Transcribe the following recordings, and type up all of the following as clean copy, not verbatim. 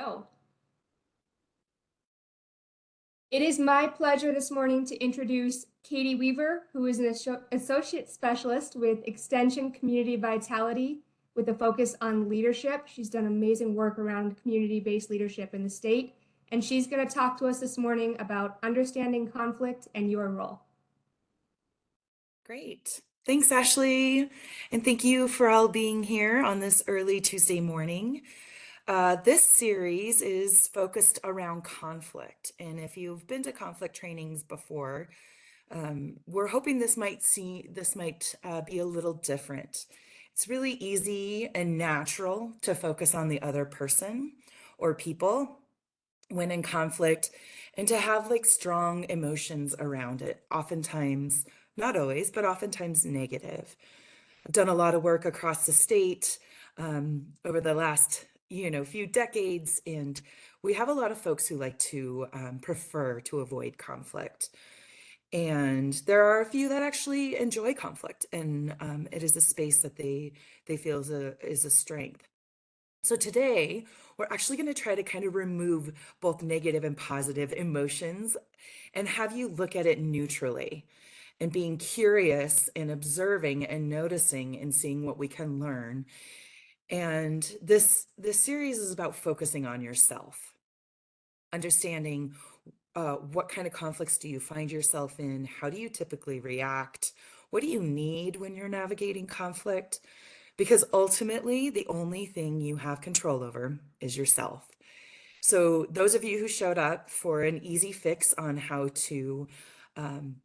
Oh, it is my pleasure this morning to introduce Katie Weaver, who is an associate specialist with Extension Community Vitality with a focus on leadership. She's done amazing work around community-based leadership in the state, and she's going to talk to us this morning about understanding conflict and your role. Great. Thanks, Ashley. And thank you for all being here on this early Tuesday morning. This series is focused around conflict. And if you've been to conflict trainings before, we're hoping this might be a little different. It's really easy and natural to focus on the other person or people when in conflict and to have like strong emotions around it, oftentimes, not always, but oftentimes negative. I've done a lot of work across the state over the last, few decades, and we have a lot of folks who like to prefer to avoid conflict. And there are a few that actually enjoy conflict, and it is a space that they feel is a strength. So today, we're actually going to try to kind of remove both negative and positive emotions and have you look at it neutrally and being curious and observing and noticing and seeing what we can learn. And this series is about focusing on yourself, understanding what kind of conflicts do you find yourself in? How do you typically react? What do you need when you're navigating conflict? Because ultimately, the only thing you have control over is yourself. So, those of you who showed up for an easy fix on how to um,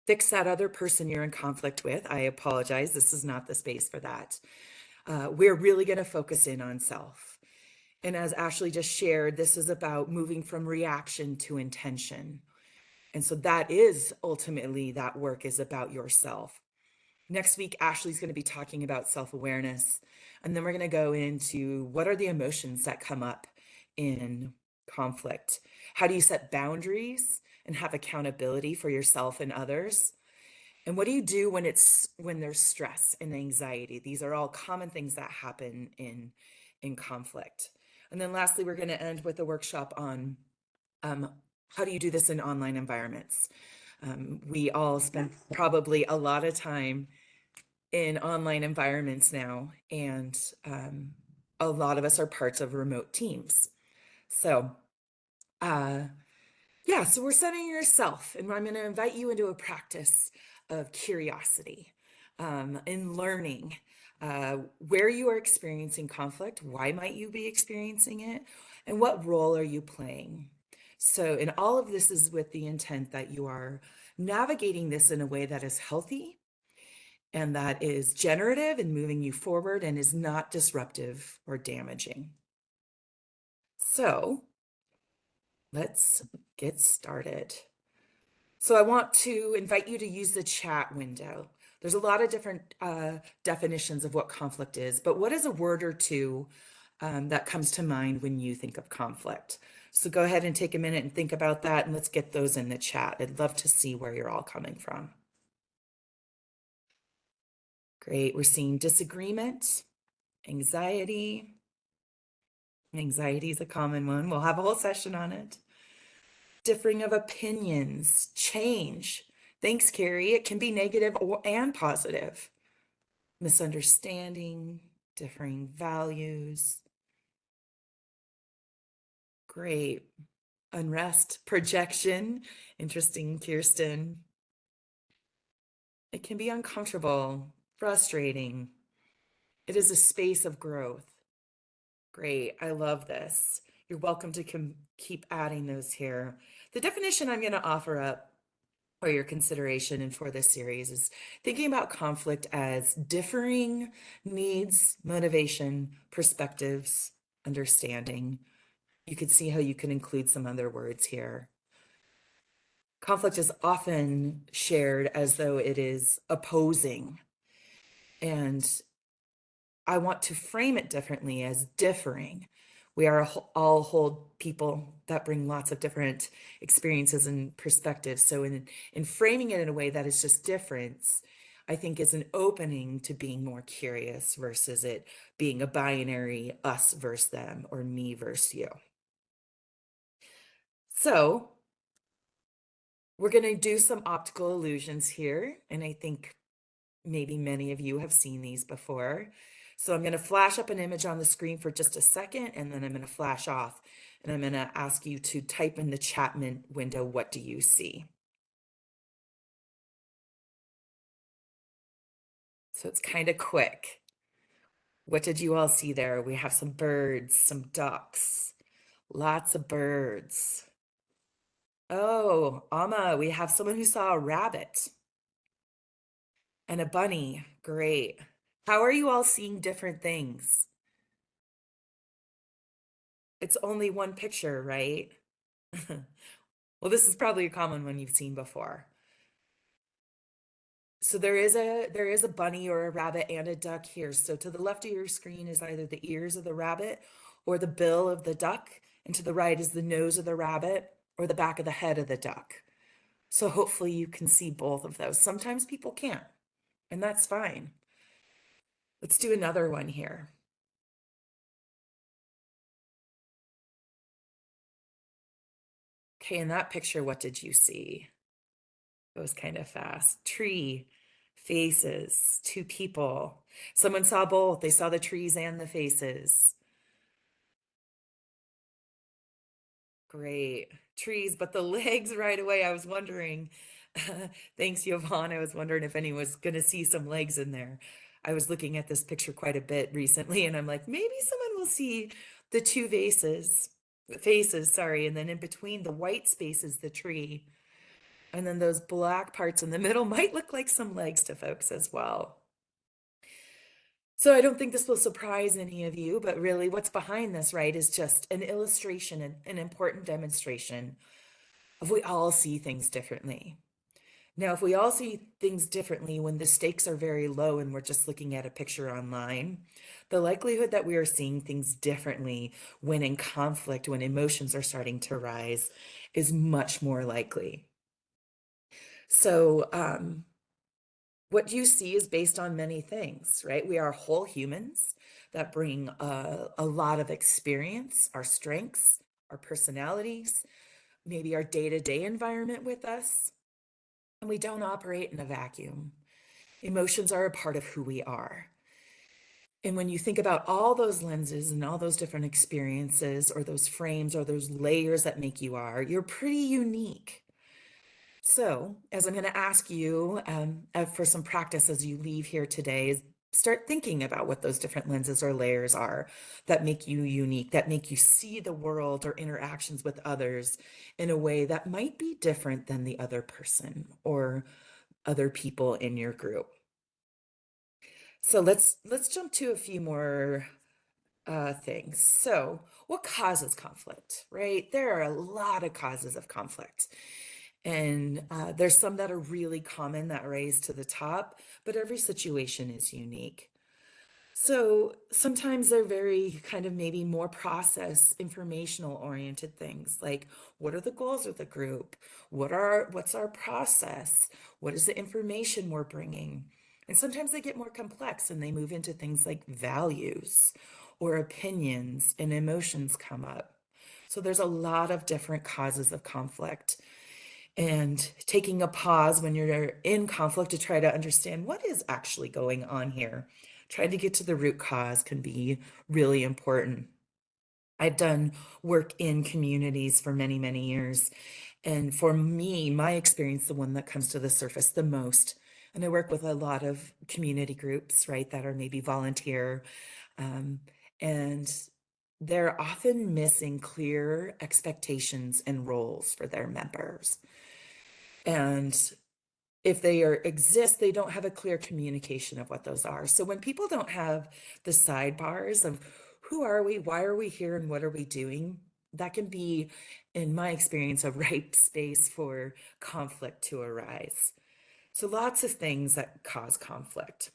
fix that other person you're in conflict with, I apologize. This is not the space for that. We're really going to focus in on self. And as Ashley just shared, this is about moving from reaction to intention. And so that is ultimately that work is about yourself. Next week, Ashley's going to be talking about self-awareness. And then we're going to go into what are the emotions that come up in conflict? How do you set boundaries and have accountability for yourself and others? And what do you do when there's stress and anxiety? These are all common things that happen in conflict. And then lastly, we're going to end with a workshop on um, how do you do this in online environments? We all spend probably a lot of time in online environments now, and a lot of us are parts of remote teams. So, uh, yeah, so we're centering yourself, and I'm going to invite you into a practice of curiosity in learning where you are experiencing conflict, why might you be experiencing it, and what role are you playing? So, and all of this is with the intent that you are navigating this in a way that is healthy and that is generative and moving you forward and is not disruptive or damaging. So let's get started. So I want to invite you to use the chat window. There's a lot of different definitions of what conflict is, but what is a word or two that comes to mind when you think of conflict? So go ahead and take a minute and think about that, and let's get those in the chat. I'd love to see where you're all coming from. Great. We're seeing disagreement, anxiety. Anxiety is a common one. We'll have a whole session on it. Differing of opinions, change. Thanks, Carrie. It can be negative and positive. Misunderstanding, differing values. Great. Unrest, projection. Interesting, Kirsten. It can be uncomfortable, frustrating. It is a space of growth. Great. I love this. You're welcome to keep adding those here. The definition I'm going to offer up for your consideration and for this series is thinking about conflict as differing needs, motivation, perspectives, understanding. You could see how you can include some other words here. Conflict is often shared as though it is opposing. And I want to frame it differently as differing. We are all whole people that bring lots of different experiences and perspectives. So in framing it in a way that is just difference, I think is an opening to being more curious versus it being a binary us versus them or me versus you. So we're going to do some optical illusions here. And I think maybe many of you have seen these before. So I'm going to flash up an image on the screen for just a second, and then I'm going to flash off. And I'm going to ask you to type in the chat window, what do you see? So it's kind of quick. What did you all see there? We have some birds, some ducks, lots of birds. Oh, Amma, we have someone who saw a rabbit and a bunny. Great. How are you all seeing different things? It's only one picture, right? Well, this is probably a common one you've seen before. So there is a bunny or a rabbit and a duck here. So to the left of your screen is either the ears of the rabbit or the bill of the duck, and to the right is the nose of the rabbit or the back of the head of the duck. So hopefully you can see both of those. Sometimes people can't, and that's fine. Let's do another one here. Okay, in that picture, what did you see? It was kind of fast. Tree, faces, two people. Someone saw both. They saw the trees and the faces. Great. Trees, but the legs right away. I was wondering. Thanks, Yvonne. I was wondering if anyone was going to see some legs in there. I was looking at this picture quite a bit recently, and I'm like, maybe someone will see the two faces, sorry, and then in between the white space is the tree. And then those black parts in the middle might look like some legs to folks as well. So I don't think this will surprise any of you, but really what's behind this, right, is just an illustration, an important demonstration of we all see things differently. Now, if we all see things differently when the stakes are very low and we're just looking at a picture online, the likelihood that we are seeing things differently when in conflict, when emotions are starting to rise, is much more likely. So, what you see is based on many things, right? We are whole humans that bring a lot of experience, our strengths, our personalities, maybe our day-to-day environment with us, and we don't operate in a vacuum. Emotions are a part of who we are. And when you think about all those lenses and all those different experiences or those frames or those layers that make you are, you're pretty unique. So, as I'm going to ask you for some practice as you leave here today, is start thinking about what those different lenses or layers are that make you unique, that make you see the world or interactions with others in a way that might be different than the other person or other people in your group. So let's jump to a few more things. So, what causes conflict, right? There are a lot of causes of conflict. And there's some that are really common that rise to the top, but every situation is unique. So sometimes they're very kind of maybe more process informational oriented things like what are the goals of the group? What's our process? What is the information we're bringing? And sometimes they get more complex and they move into things like values or opinions and emotions come up. So there's a lot of different causes of conflict and taking a pause when you're in conflict to try to understand what is actually going on here. Trying to get to the root cause can be really important. I've done work in communities for many, many years. And for me, my experience, the one that comes to the surface the most, and I work with a lot of community groups, right, that are maybe volunteer. Um, and they're often missing clear expectations and roles for their members. And if they exist, they don't have a clear communication of what those are. So when people don't have the sidebars of who are we, why are we here, and what are we doing, that can be, in my experience, a ripe space for conflict to arise. So lots of things that cause conflict.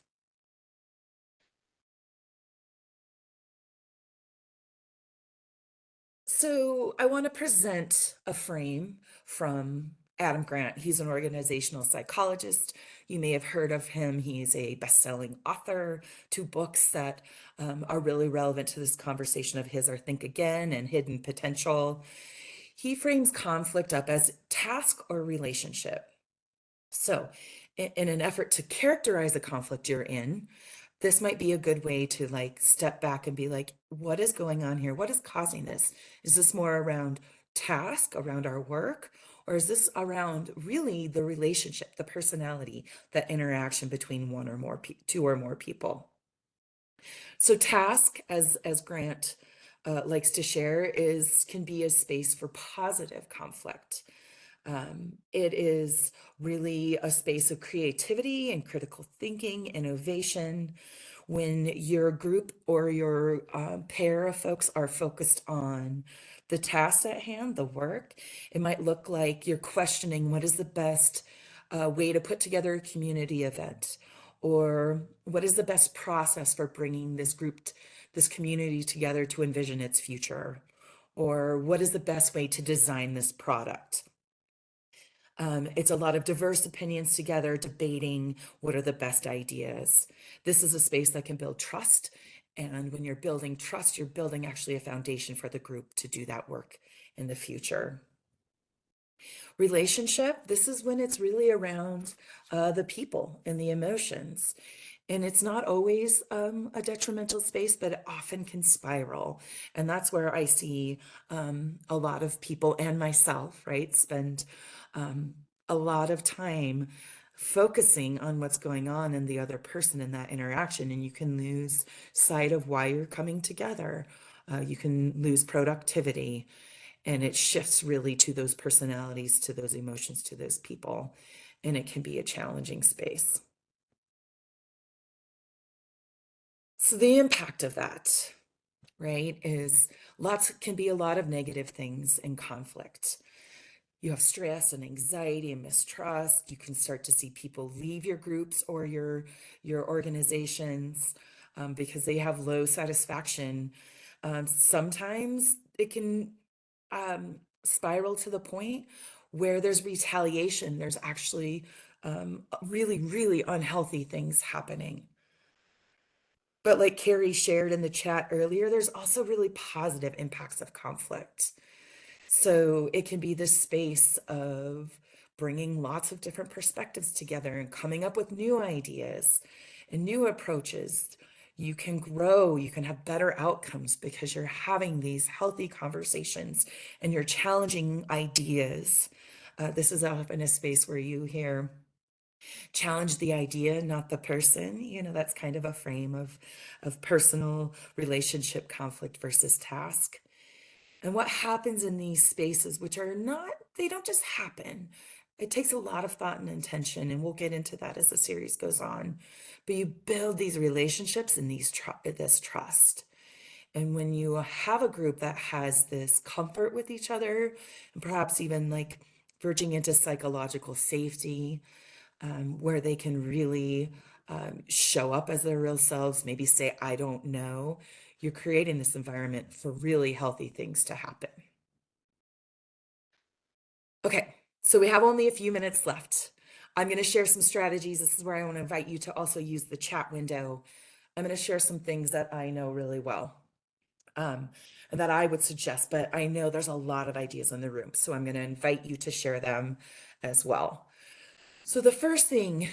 So I want to present a frame from Adam Grant. He's an organizational psychologist. You may have heard of him. He's a best-selling author. Two books that are really relevant to this conversation of his are Think Again and Hidden Potential. He frames conflict up as task or relationship. So, in an effort to characterize the conflict you're in, this might be a good way to like step back and be like, what is going on here? What is causing this? Is this more around task, around our work, or is this around really the relationship, the personality, that interaction between one or more, two or more people? So task, as Grant likes to share, is can be a space for positive conflict. It is really a space of creativity and critical thinking, innovation. When your group or your pair of folks are focused on the task at hand, the work, it might look like you're questioning what is the best way to put together a community event, or what is the best process for bringing this group, this community together to envision its future, or what is the best way to design this product. It's a lot of diverse opinions together, debating what are the best ideas. This is a space that can build trust. And when you're building trust, you're building actually a foundation for the group to do that work in the future. Relationship, this is when it's really around the people and the emotions. And it's not always a detrimental space, but it often can spiral. And that's where I see a lot of people and myself, right, spend um, a lot of time focusing on what's going on in the other person in that interaction. And you can lose sight of why you're coming together. You can lose productivity. And it shifts really to those personalities, to those emotions, to those people. And it can be a challenging space. So the impact of that, right, is lots can be a lot of negative things in conflict. You have stress and anxiety and mistrust. You can start to see people leave your groups or your organizations because they have low satisfaction. Sometimes it can spiral to the point where there's retaliation. There's actually really, really unhealthy things happening. But like Carrie shared in the chat earlier, there's also really positive impacts of conflict. So it can be this space of bringing lots of different perspectives together and coming up with new ideas and new approaches. You can grow, you can have better outcomes because you're having these healthy conversations and you're challenging ideas. This is often a space where you hear, challenge the idea, not the person. You know, that's kind of a frame of personal relationship conflict versus task. And what happens in these spaces, which are not, they don't just happen. It takes a lot of thought and intention, and we'll get into that as the series goes on. But you build these relationships and this trust. And when you have a group that has this comfort with each other, and perhaps even like verging into psychological safety, where they can really show up as their real selves, maybe say, I don't know. You're creating this environment for really healthy things to happen. Okay, so we have only a few minutes left. I'm going to share some strategies. This is where I want to invite you to also use the chat window. I'm going to share some things that I know really well um, that I would suggest, but I know there's a lot of ideas in the room. So I'm going to invite you to share them as well. So the first thing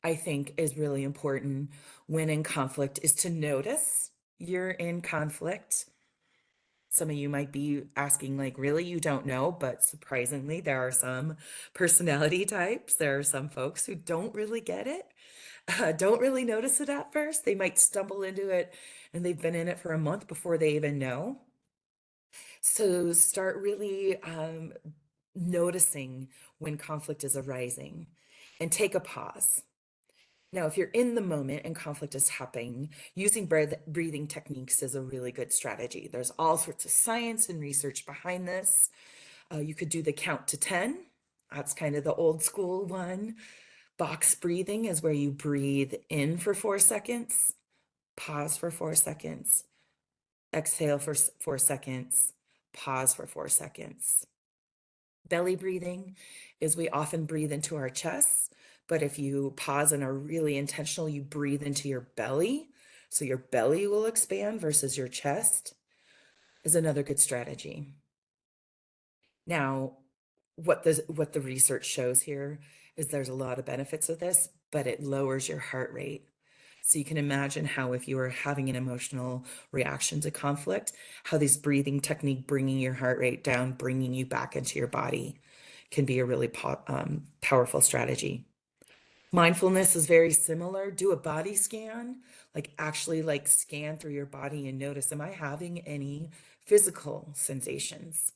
I think is really important when in conflict is to notice you're in conflict. Some of you might be asking, like, really, you don't know? But surprisingly, there are some personality types. There are some folks who don't really get it, don't really notice it at first. They might stumble into it and they've been in it for a month before they even know. So start really noticing when conflict is arising and take a pause. Now, if you're in the moment and conflict is happening, using breathing techniques is a really good strategy. There's all sorts of science and research behind this. You could do the count to 10. That's kind of the old school one. Box breathing is where you breathe in for 4 seconds, pause for 4 seconds, exhale for 4 seconds, pause for 4 seconds. Belly breathing is we often breathe into our chests, but if you pause and are really intentional, you breathe into your belly. So your belly will expand versus your chest is another good strategy. Now, what the research shows here is there's a lot of benefits of this, but it lowers your heart rate. So you can imagine how if you are having an emotional reaction to conflict, how this breathing technique, bringing your heart rate down, bringing you back into your body, can be a really powerful strategy. Mindfulness is very similar. Do a body scan, like actually like scan through your body and notice, am I having any physical sensations?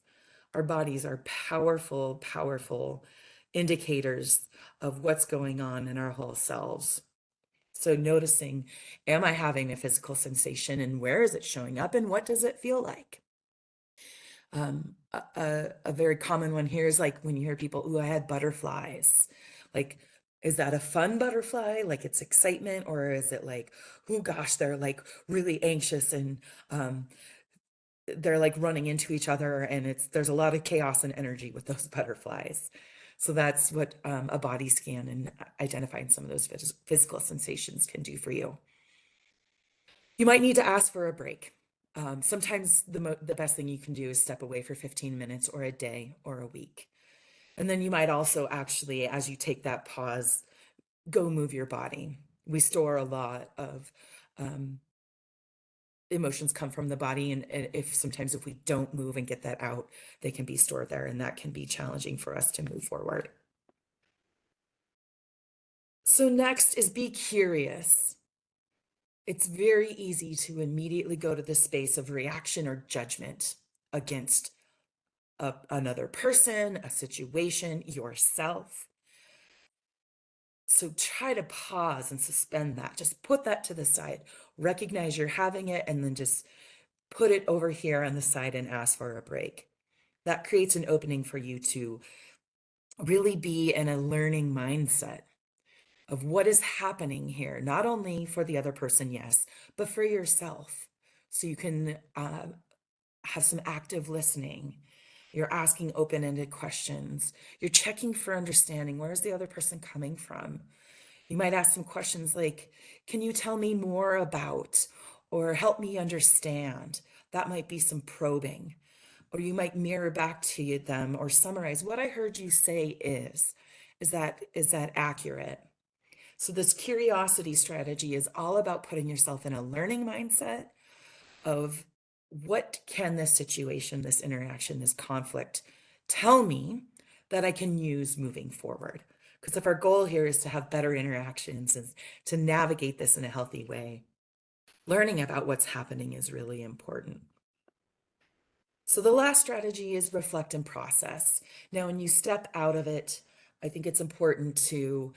Our bodies are powerful, powerful indicators of what's going on in our whole selves. So noticing, am I having a physical sensation and where is it showing up and what does it feel like? A very common one here is like when you hear people, "Ooh, I had butterflies." Like, is that a fun butterfly? Like it's excitement, or is it like, oh gosh, they're like really anxious and um, they're like running into each other, and there's a lot of chaos and energy with those butterflies. So that's what a body scan and identifying some of those physical sensations can do for you. You might need to ask for a break. Sometimes the best thing you can do is step away for 15 minutes or a day or a week. And then you might also actually, as you take that pause, go move your body. We store a lot of um, emotions come from the body, and if sometimes if we don't move and get that out, they can be stored there, and that can be challenging for us to move forward. So next is be curious. It's very easy to immediately go to the space of reaction or judgment against another person, a situation, yourself. So try to pause and suspend that. Just put that to the side. Recognize you're having it and then just put it over here on the side and ask for a break. That creates an opening for you to really be in a learning mindset of what is happening here, not only for the other person, yes, but for yourself. So you can have some active listening. You're asking open-ended questions. You're checking for understanding. Where is the other person coming from? You might ask some questions like, can you tell me more about, or help me understand? That might be some probing. Or you might mirror back to them or summarize what I heard you say is that accurate? So this curiosity strategy is all about putting yourself in a learning mindset of what can this situation, this interaction, this conflict tell me that I can use moving forward? Because if our goal here is to have better interactions and to navigate this in a healthy way, learning about what's happening is really important. So the last strategy is reflect and process. Now, when you step out of it, I think it's important to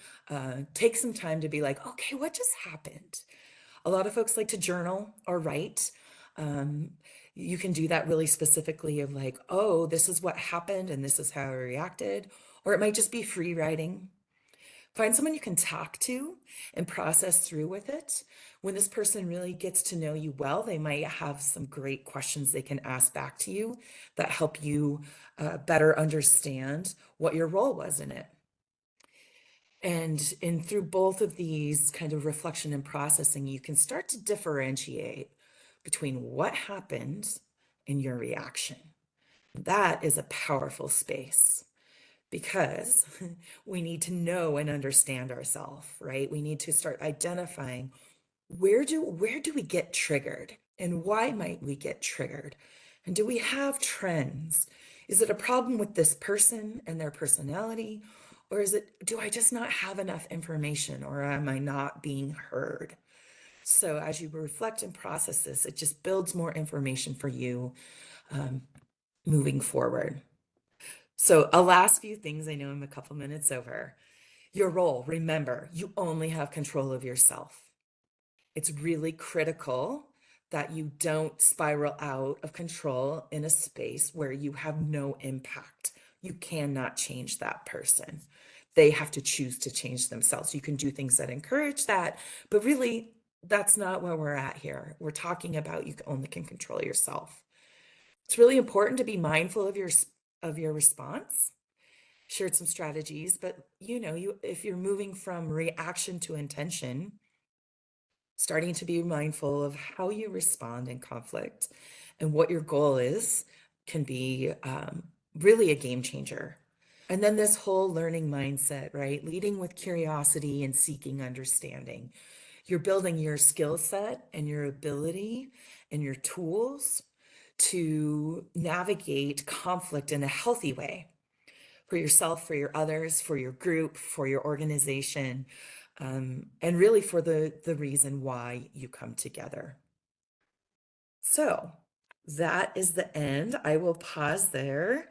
take some time to be like, okay, what just happened? A lot of folks like to journal or write. Um, you can do that really specifically of like, oh, this is what happened and this is how I reacted. Or it might just be free writing. Find someone you can talk to and process through with it. When this person really gets to know you well, they might have some great questions they can ask back to you that help you better understand what your role was in it. And through both of these kind of reflection and processing, you can start to differentiate between what happened and your reaction. That is a powerful space because we need to know and understand ourselves, right? We need to start identifying where do we get triggered and why might we get triggered? And do we have trends? Is it a problem with this person and their personality? Or do I just not have enough information or am I not being heard? So as you reflect and process this, it just builds more information for you um, moving forward. So a last few things, I know I'm a couple minutes over. Your role, remember, you only have control of yourself. It's really critical that you don't spiral out of control in a space where you have no impact. You cannot change that person. They have to choose to change themselves. You can do things that encourage that, but really, that's not where we're at here. We're talking about you only can control yourself. It's really important to be mindful of your response. shared some strategies, but if you're moving from reaction to intention, starting to be mindful of how you respond in conflict and what your goal is can be really a game changer. And then this whole learning mindset, right? Leading with curiosity and seeking understanding. You're building your skill set and your ability and your tools to navigate conflict in a healthy way for yourself, for your others, for your group, for your organization, and really for the reason why you come together. So that is the end. I will pause there.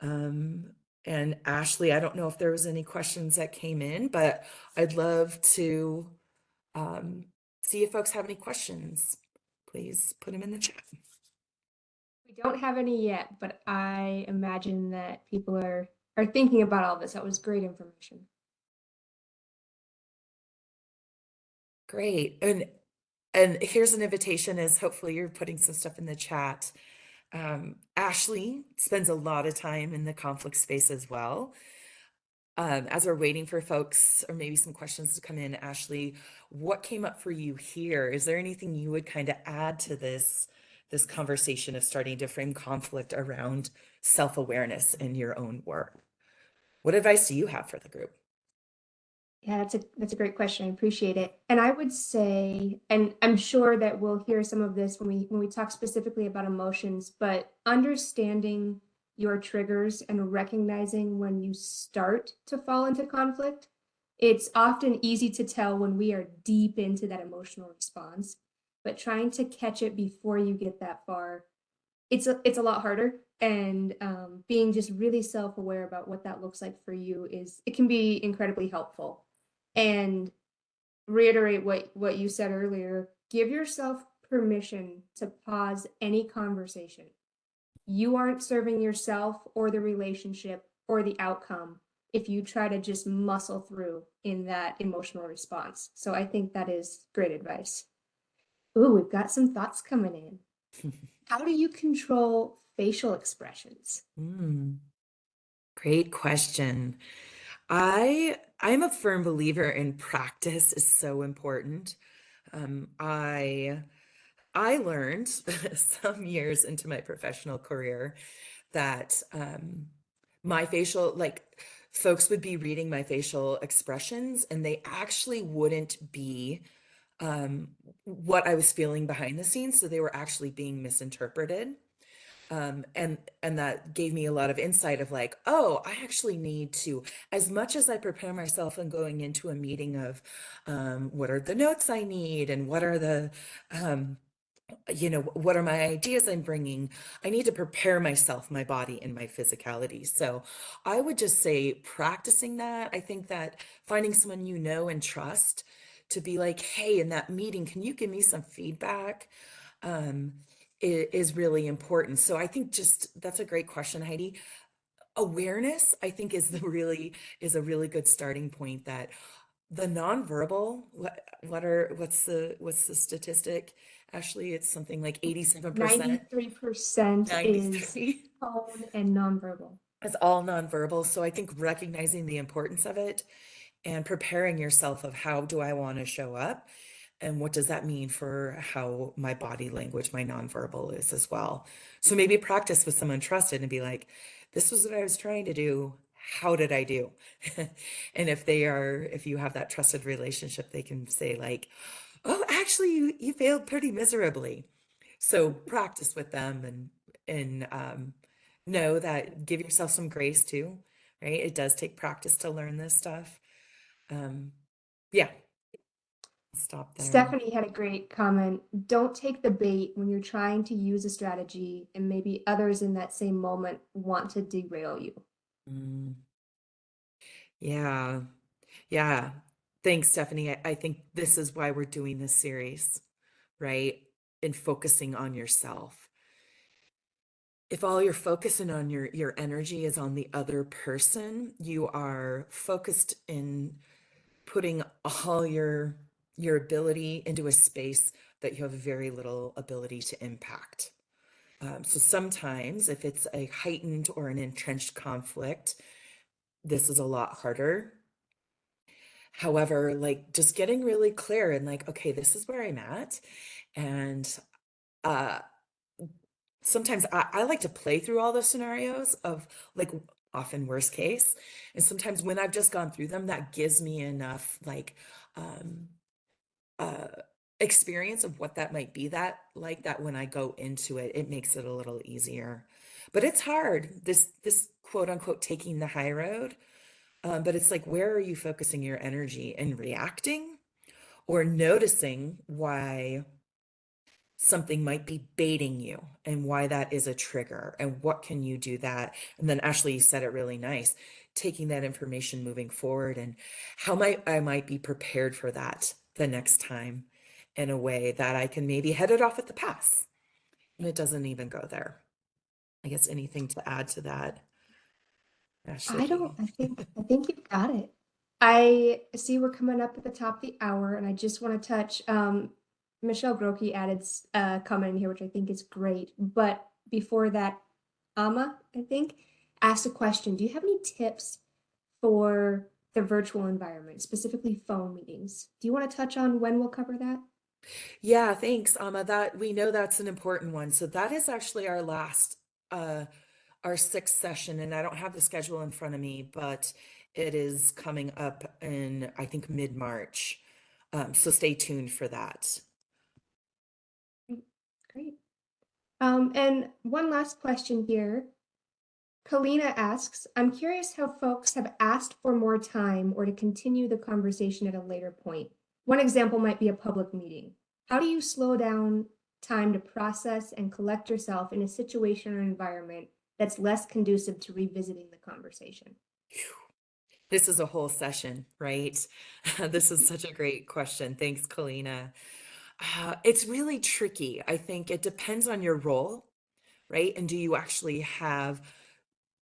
Um, and Ashley, I don't know if there was any questions that came in, but I'd love to um, see if folks have any questions. Please put them in the chat. We don't have any yet, but I imagine that people are thinking about all this. That was great information. Great. And here's an invitation as hopefully you're putting some stuff in the chat. Ashley spends a lot of time in the conflict space as well. As we're waiting for folks or maybe some questions to come in, Ashley, what came up for you here? Is there anything you would kind of add to this conversation of starting to frame conflict around self-awareness in your own work? What advice do you have for the group? Yeah, that's a great question. I appreciate it. And I would say, and I'm sure that we'll hear some of this when we talk specifically about emotions, but understanding your triggers and recognizing when you start to fall into conflict, it's often easy to tell when we are deep into that emotional response, but trying to catch it before you get that far, it's a lot harder. And being just really self-aware about what that looks like for you it can be incredibly helpful. And reiterate what you said earlier, give yourself permission to pause any conversation. You aren't serving yourself or the relationship or the outcome if you try to just muscle through in that emotional response. So I think that is great advice. Ooh, we've got some thoughts coming in. How do you control facial expressions? Great question. I'm a firm believer in practice is so important. I learned some years into my professional career that my facial, like folks would be reading my facial expressions and they actually wouldn't be um, what I was feeling behind the scenes. So they were actually being misinterpreted. And that gave me a lot of insight of like, oh, I actually need to, as much as I prepare myself and going into a meeting of what are the notes I need and what are the um, what are my ideas I'm bringing? I need to prepare myself, my body, and my physicality. So I would just say practicing that. I think that finding someone you know and trust to be like, hey, in that meeting, can you give me some feedback? Um, is really important. So I think just that's a great question, Heidi. Awareness, I think, is a really good starting point that the nonverbal, what's the statistic? Ashley, it's something like 87%, 93% is 93. tone and nonverbal. It's all nonverbal. So I think recognizing the importance of it and preparing yourself of how do I want to show up and what does that mean for how my body language, my nonverbal is as well. So maybe practice with someone trusted and be like, this was what I was trying to do. How did I do? And if you have that trusted relationship, they can say like, oh, actually you failed pretty miserably. So practice with them and know that give yourself some grace too, right? It does take practice to learn this stuff. Um, yeah, stop there. Stephanie had a great comment. Don't take the bait when you're trying to use a strategy and maybe others in that same moment want to derail you. Mm, yeah, yeah. Thanks, Stephanie. I think this is why we're doing this series, right? And focusing on yourself. If all you're focusing on your energy is on the other person, you are focused in putting all your ability into a space that you have very little ability to impact. So sometimes if it's a heightened or an entrenched conflict, this is a lot harder. However, like just getting really clear and like, okay, this is where I'm at. And uh sometimes I like to play through all the scenarios of like often worst case. And sometimes when I've just gone through them, that gives me enough like um uh experience of what that might be that like that when I go into it, it makes it a little easier. But it's hard, this quote unquote taking the high road. But it's like, where are you focusing your energy in reacting or noticing why something might be baiting you and why that is a trigger and what can you do that? And then Ashley said it really nice, taking that information moving forward and how might I might be prepared for that the next time in a way that I can maybe head it off at the pass and it doesn't even go there. I guess anything to add to that, I don't, Ashley? I think you've got it. I see we're coming up at the top of the hour, and I just want to touch, Michelle Grokey added a comment in here, which I think is great. But before that, Amma, I think, asked a question. Do you have any tips for the virtual environment, specifically phone meetings? Do you want to touch on when we'll cover that? Yeah, thanks, Amma. That we know that's an important one. So that is actually our last uh our sixth session, and I don't have the schedule in front of me, but it is coming up in I think mid-March. So stay tuned for that. Great. Great. And one last question here. Kalina asks, I'm curious how folks have asked for more time or to continue the conversation at a later point. One example might be a public meeting. How do you slow down time to process and collect yourself in a situation or environment that's less conducive to revisiting the conversation? This is a whole session, right? This is such a great question. Thanks, Kalina. It's really tricky. I think it depends on your role, right? And do you actually have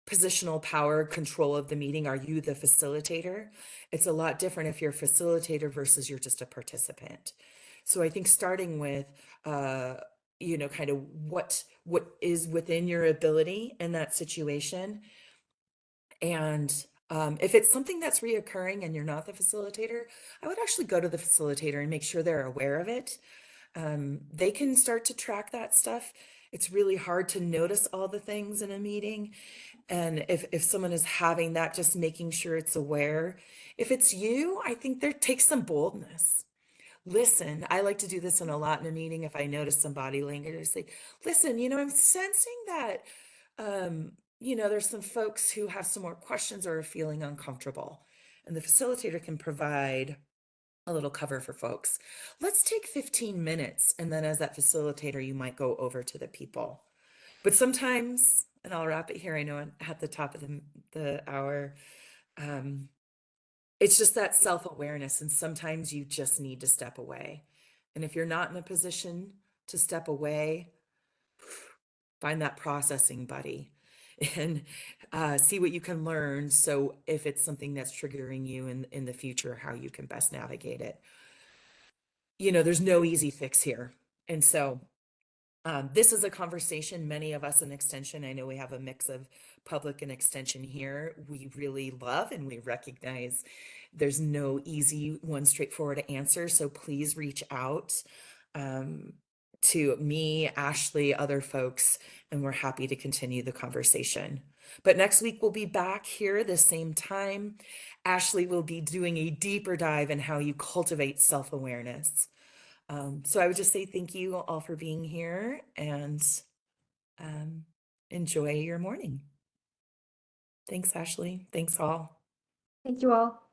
positional power, control of the meeting? Are you the facilitator? It's a lot different if you're a facilitator versus you're just a participant. So I think starting with, uh, kind of what is within your ability in that situation, and if it's something that's reoccurring and you're not the facilitator, I would actually go to the facilitator and make sure they're aware of it. They can start to track that stuff. It's really hard to notice all the things in a meeting. And if someone is having that, just making sure it's aware. If it's you, I think there takes some boldness. Listen, I like to do this in a lot in a meeting. If I notice some body language, I say, listen, I'm sensing that, there's some folks who have some more questions or are feeling uncomfortable. And the facilitator can provide a little cover for folks. Let's take 15 minutes. And then as that facilitator, you might go over to the people. But sometimes, and I'll wrap it here, I know I'm at the top of the hour, um, it's just that self-awareness. And sometimes you just need to step away. And if you're not in a position to step away, find that processing buddy and see what you can learn. So if it's something that's triggering you in the future, how you can best navigate it. There's no easy fix here. And so this is a conversation many of us in Extension, I know we have a mix of public and Extension here, we really love and we recognize there's no easy one straightforward answer. So please reach out um, to me, Ashley, other folks, and we're happy to continue the conversation. But next week we'll be back here the same time. Ashley will be doing a deeper dive in how you cultivate self-awareness. So I would just say thank you all for being here and um, enjoy your morning. Thanks, Ashley. Thanks all. Thank you all.